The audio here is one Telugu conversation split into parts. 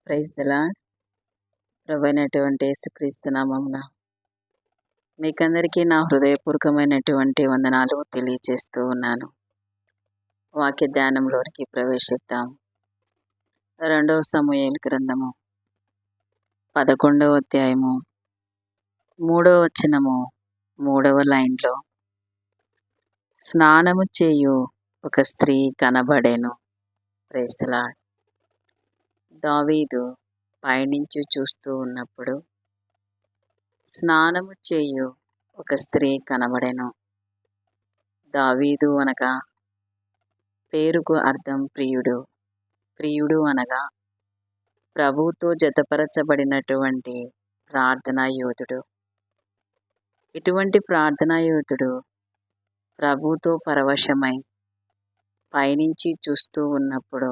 Praise the lord. ప్రభువైనటువంటి యేసుక్రీస్తు నామమున మీకందరికీ నా హృదయపూర్వకమైనటువంటి వందనాలు తెలియజేస్తూ ఉన్నాను. వాక్య ధ్యానంలోనికి ప్రవేశిద్దాం. 2వ సమూయేలు గ్రంథము 11వ అధ్యాయము 3వ వచనము 3వ లైన్లో, స్నానము చేయు ఒక స్త్రీ కనబడెను. Praise the lord. దావీదు పైనుంచి చూస్తూ ఉన్నప్పుడు స్నానము చేయు ఒక స్త్రీ కనబడెను. దావీదు అనగా పేరుకు అర్థం ప్రియుడు. ప్రియుడు అనగా ప్రభువుతో జతపరచబడినటువంటి ప్రార్థనా యోధుడు. ఇటువంటి ప్రార్థనా యోధుడు ప్రభువుతో పరవశమై పైనుంచి చూస్తూ ఉన్నప్పుడు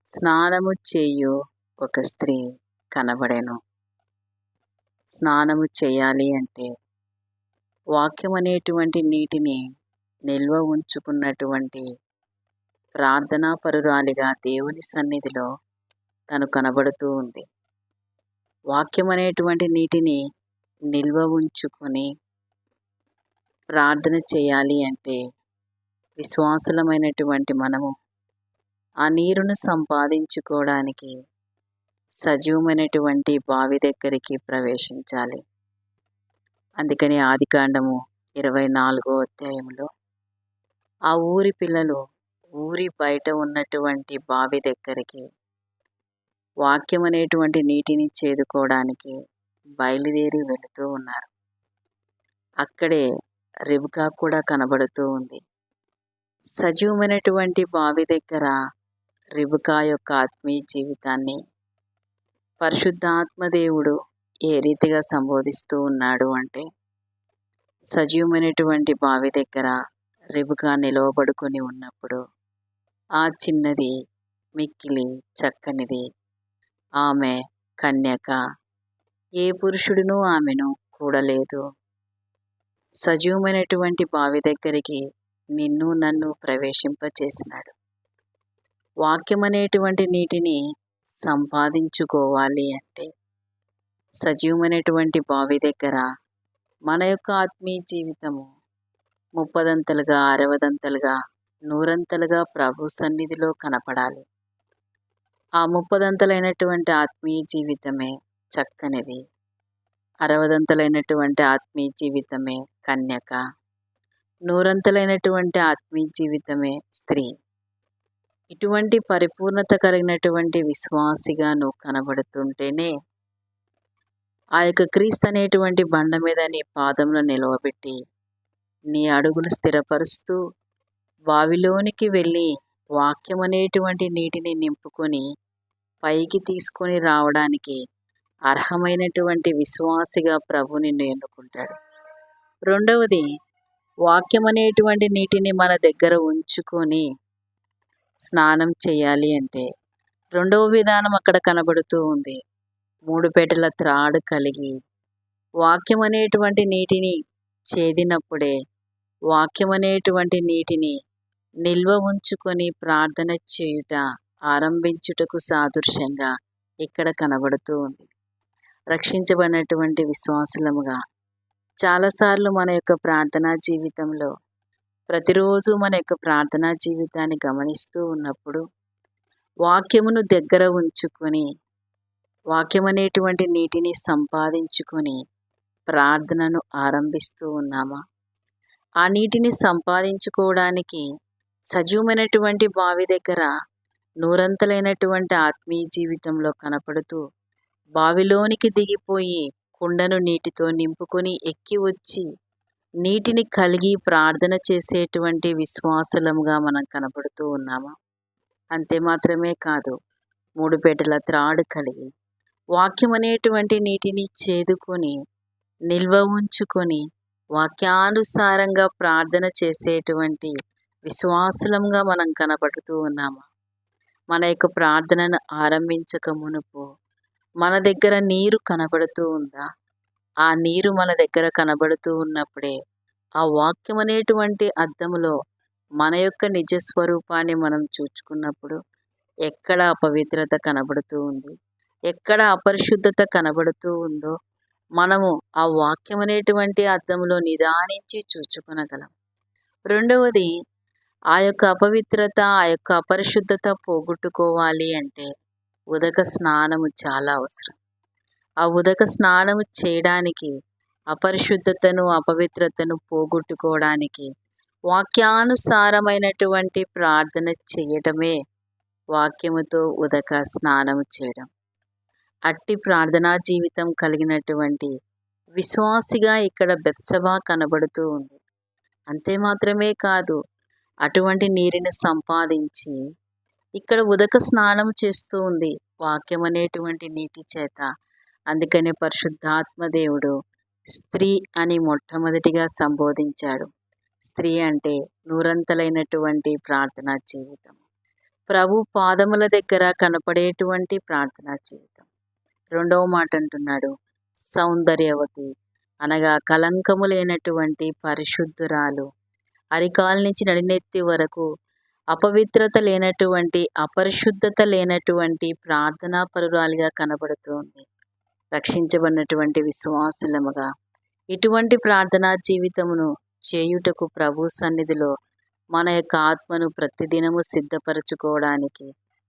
స్నానము చేయు ఒక స్త్రీ కనబడెను. స్నానము చేయాలి అంటే వాక్యం అనేటువంటి నీటిని నిల్వ ఉంచుకున్నటువంటి ప్రార్థనా పరురాలిగా దేవుని సన్నిధిలో తను కనబడుతూ ఉంది. వాక్యం అనేటువంటి నీటిని నిల్వ ఉంచుకొని ప్రార్థన చేయాలి అంటే విశ్వాసులమైనటువంటి మనము ఆ నీరును సంపాదించుకోవడానికి సజీవమైనటువంటి బావి దగ్గరికి ప్రవేశించాలి. అందుకని ఆదికాండము 24వ అధ్యాయంలో ఆ ఊరి పిల్లలు ఊరి బయట ఉన్నటువంటి బావి దగ్గరికి వాక్యం అనేటువంటి నీటిని చేదుకోవడానికి బయలుదేరి వెళుతూ ఉన్నారు. అక్కడే రిబ్కా కూడా కనబడుతూ ఉంది. సజీవమైనటువంటి బావి దగ్గర రిబ్కా యొక్క ఆత్మీయ జీవితాన్ని పరిశుద్ధాత్మదేవుడు ఏ రీతిగా సంబోధిస్తూ ఉన్నాడు అంటే, సజీవమైనటువంటి బావి దగ్గర రిబ్కా నిలవబడుకొని ఉన్నప్పుడు ఆ చిన్నది మిక్కిలి చక్కనిది, ఆమె కన్యక, ఏ పురుషుడును ఆమెను కూడలేదు. సజీవమైనటువంటి బావి దగ్గరికి నిన్ను నన్ను ప్రవేశింపచేసినాడు. వాక్యం అనేటువంటి నీటిని సంపాదించుకోవాలి అంటే సజీవమైనటువంటి బావి దగ్గర మన యొక్క ఆత్మీయ జీవితము 30ంతలుగా 60ంతలుగా 100ంతలుగా ప్రభు సన్నిధిలో కనపడాలి. ఆ 30ంతలైనటువంటి ఆత్మీయ జీవితమే చక్కనిది, 60ంతలైనటువంటి ఆత్మీయ జీవితమే కన్యక, 100ంతలైనటువంటి ఆత్మీయ జీవితమే స్త్రీ. ఇటువంటి పరిపూర్ణత కలిగినటువంటి విశ్వాసిగా నువ్వు కనబడుతుంటేనే ఆ యొక్క క్రీస్తు అనేటువంటి బండ మీద నీ పాదములను నిలవబెట్టి నీ అడుగులు స్థిరపరుస్తూ బావిలోనికి వెళ్ళి వాక్యం అనేటువంటి నీటిని నింపుకొని పైకి తీసుకొని రావడానికి అర్హమైనటువంటి విశ్వాసిగా ప్రభు నిన్ను ఎన్నుకుంటాడు. రెండవది, వాక్యం అనేటువంటి నీటిని మన దగ్గర ఉంచుకొని స్నానం చేయాలి అంటే రెండవ విధానం అక్కడ కనబడుతూ ఉంది. 3 పెట్టెల త్రాడు కలిగి వాక్యం అనేటువంటి నీటిని చేదినప్పుడే వాక్యం అనేటువంటి నీటిని నిల్వ ఉంచుకొని ప్రార్థన చేయుట ఆరంభించుటకు సాదృశ్యంగా ఇక్కడ కనబడుతూ ఉంది. రక్షించబడినటువంటి విశ్వాసులముగా చాలాసార్లు మన యొక్క ప్రార్థనా జీవితంలో ప్రతిరోజు మన యొక్క ప్రార్థనా జీవితాన్ని గమనిస్తూ ఉన్నప్పుడు వాక్యమును దగ్గర ఉంచుకొని వాక్యం అనేటువంటి నీటిని సంపాదించుకొని ప్రార్థనను ఆరంభిస్తూ ఉన్నామా? ఆ నీటిని సంపాదించుకోవడానికి సజీవమైనటువంటి బావి దగ్గర 100ంతలైనటువంటి ఆత్మీయ జీవితంలో కనపడుతూ బావిలోనికి దిగిపోయి కుండను నీటితో నింపుకొని ఎక్కి వచ్చి నీటిని కలిగి ప్రార్థన చేసేటువంటి విశ్వాసులముగా మనం కనబడుతూ ఉన్నామా? అంతే మాత్రమే కాదు, 3 పెట్టెల త్రాడు కలిగి వాక్యం అనేటువంటి నీటిని చేదుకొని నిల్వ ఉంచుకొని వాక్యానుసారంగా ప్రార్థన చేసేటువంటి విశ్వాసులంగా మనం కనబడుతూ ఉన్నామా? మన యొక్క ప్రార్థనను ఆరంభించక మునుపు మన దగ్గర నీరు కనబడుతూ ఉందా? ఆ నీరు మన దగ్గర కనబడుతూ ఉన్నప్పుడే ఆ వాక్యం అనేటువంటి అద్దములో మన యొక్క నిజస్వరూపాన్ని మనం చూచుకున్నప్పుడు ఎక్కడ అపవిత్రత కనబడుతూ ఉంది, ఎక్కడ అపరిశుద్ధత కనబడుతూ ఉందో మనము ఆ వాక్యం అనేటువంటి అద్దంలో నిదానించి చూచుకొనగలం. రెండవది, ఆ యొక్క అపవిత్రత, ఆ యొక్క అపరిశుద్ధత పోగొట్టుకోవాలి అంటే ఉదక స్నానము చాలా అవసరం. ఆ ఉదక స్నానము చేయడానికి, అపరిశుద్ధతను, అపవిత్రతను పోగొట్టుకోవడానికి వాక్యానుసారమైనటువంటి ప్రార్థన చేయటమే వాక్యముతో ఉదక స్నానము చేయడం. అట్టి ప్రార్థనా జీవితం కలిగినటువంటి విశ్వాసిగా ఇక్కడ బెత్షెబా కనబడుతూ ఉంది. అంతే మాత్రమే కాదు, అటువంటి నీరుని సంపాదించి ఇక్కడ ఉదక స్నానం చేస్తూ ఉంది వాక్యం అనేటువంటి నీటి చేత. అందుకనే పరిశుద్ధాత్మ దేవుడు స్త్రీ అని మొట్టమొదటిగా సంబోధించాడు. స్త్రీ అంటే నూరంతలైనటువంటి ప్రార్థనా జీవితం, ప్రభు పాదముల దగ్గర కనపడేటువంటి ప్రార్థనా జీవితం. రెండవ మాట అంటున్నాడు, సౌందర్యవతి అనగా కలంకము లేనటువంటి పరిశుద్ధురాలు, అరికాల నుంచి నడినెత్తి వరకు అపవిత్రత లేనటువంటి, అపరిశుద్ధత లేనటువంటి ప్రార్థనా పరురాలిగా కనబడుతుంది. రక్షించబడినటువంటి విశ్వాసులముగా ఇటువంటి ప్రార్థనా జీవితమును చేయుటకు ప్రభు సన్నిధిలో మన యొక్క ఆత్మను ప్రతిదినము సిద్ధపరచుకోవడానికి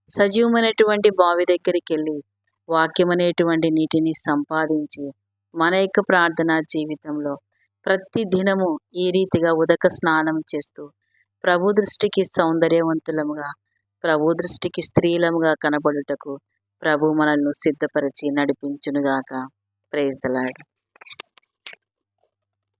సజీవమైనటువంటి బావి దగ్గరికి వెళ్ళి వాక్యం అనేటువంటి నీటిని సంపాదించి మన యొక్క ప్రార్థనా జీవితంలో ప్రతి దినము ఈ రీతిగా ఉదక స్నానం చేస్తూ ప్రభు దృష్టికి సౌందర్యవంతులముగా, ప్రభు దృష్టికి స్త్రీలముగా కనబడుటకు ప్రభు మనల్ని సిద్ధపరిచి నడిపించునుగాక. Praise the lord.